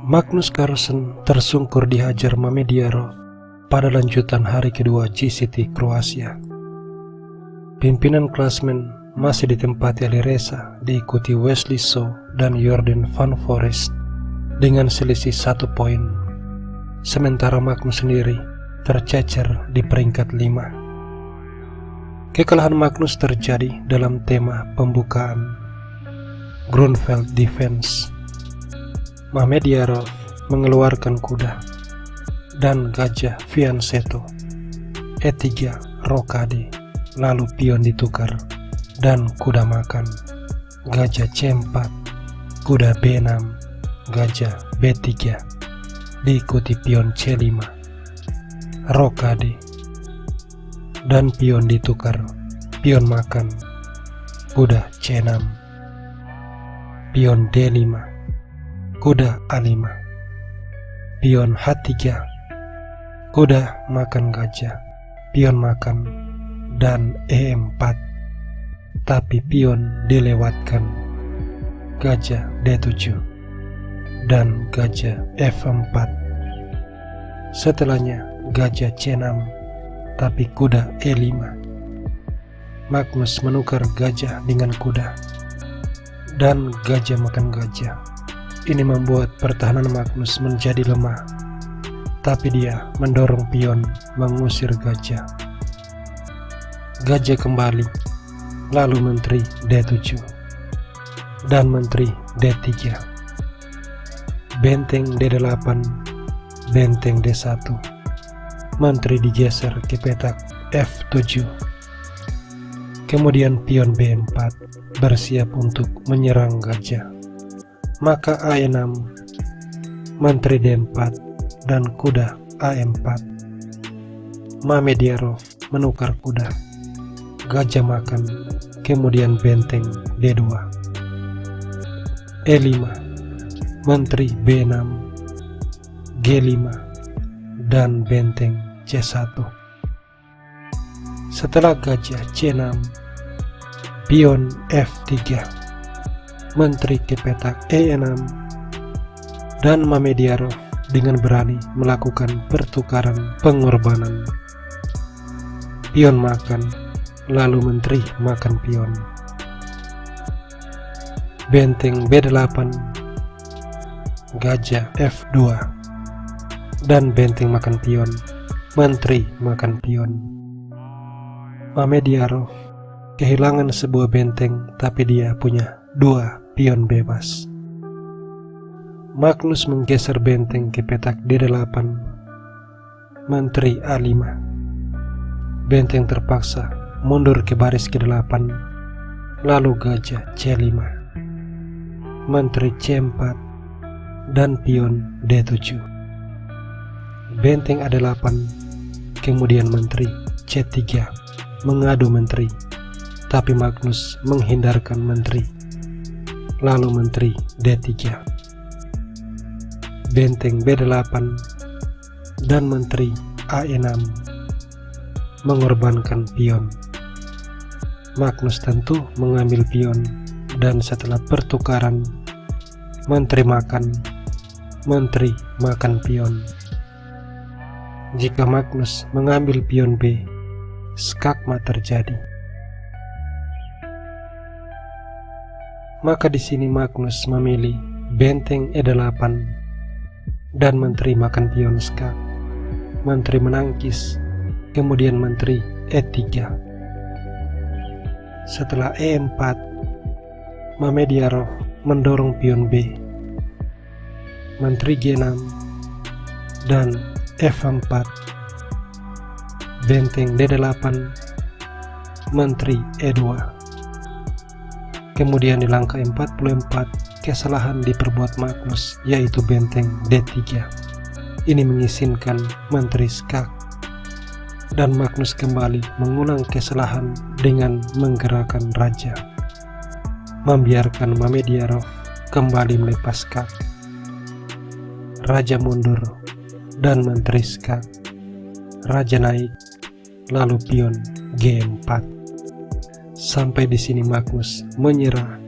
Magnus Carlsen tersungkur dihajar Mamediarov pada lanjutan hari kedua GCT Kroasia. Pimpinan klasmen masih ditempati oleh Reza, diikuti Wesley So dan Jordan Van Foreest dengan selisih 1 poin. Sementara Magnus sendiri tercecer di peringkat 5. Kekalahan Magnus terjadi dalam tema pembukaan Grunfeld Defense. Mamediarov mengeluarkan kuda dan gajah Fianchetto, E3 rokade, lalu pion ditukar dan kuda makan, gajah C4, kuda B6, gajah B3, diikuti pion C5, rokade, dan pion ditukar, pion makan, kuda C6, pion D5, kuda A5, pion H3, kuda makan gajah, pion makan, dan E4. Tapi pion dilewatkan, gajah D7, dan gajah F4. Setelahnya gajah C6, tapi kuda E5. Magnus menukar gajah dengan kuda, dan gajah makan gajah. Ini membuat pertahanan Magnus menjadi lemah, tapi dia mendorong pion mengusir gajah. Gajah kembali, lalu menteri D7 dan menteri D3, benteng D8, benteng D1, menteri digeser ke petak F7. Kemudian pion B4 bersiap untuk menyerang gajah. Maka A6, menteri D4, dan kuda A4. Mamediarov menukar kuda, gajah makan, kemudian benteng D2, E5, menteri B6, G5, dan benteng C1. Setelah gajah C6, pion F3, menteri ke petak E6, dan Mamediarov dengan berani melakukan pertukaran pengorbanan. Pion makan, lalu menteri makan pion. Benteng B8, gajah F2, dan benteng makan pion, menteri makan pion. Mamediarov kehilangan sebuah benteng, tapi dia punya 2 pion bebas. Magnus menggeser benteng ke petak D8, menteri A5. Benteng terpaksa mundur ke baris ke-8, lalu gajah C5, menteri C4, dan pion D7. Benteng A8, kemudian menteri C3 mengadu menteri, tapi Magnus menghindarkan menteri, lalu menteri D3, benteng B8, dan menteri A6 mengorbankan pion. Magnus tentu mengambil pion, dan setelah pertukaran, menteri makan pion. Jika Magnus mengambil pion B, skakmat terjadi. Maka di sini Magnus memilih benteng E8 dan menteri makan pion skak. Menteri menangkis, kemudian menteri E3. Setelah E4, Mamediarov mendorong pion B, menteri G6, dan F4, benteng D8, menteri E2. Kemudian di langkah 44, kesalahan diperbuat Magnus, yaitu benteng D3. Ini mengizinkan menteri skak, dan Magnus kembali mengulang kesalahan dengan menggerakkan raja, membiarkan Mamediarov kembali melepas skak. Raja mundur, dan menteri skak. Raja naik, lalu pion G4. Sampai di sini Magnus menyerah,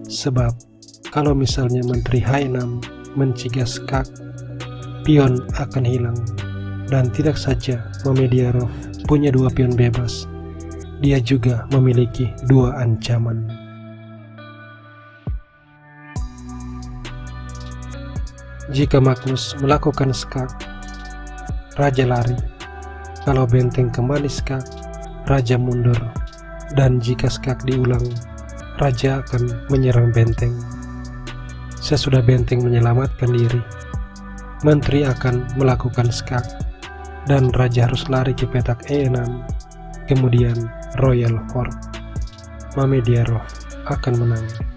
sebab kalau misalnya menteri H6 mencegah skak, pion akan hilang. Dan tidak saja Mamediarov punya 2 pion bebas, dia juga memiliki 2 ancaman. Jika Magnus melakukan skak, raja lari. Kalau benteng kembali skak, raja mundur. Dan jika skak diulang, raja akan menyerang benteng. Sesudah benteng menyelamatkan diri, menteri akan melakukan skak, dan raja harus lari ke petak E6, kemudian royal fork. Mamediarov akan menang.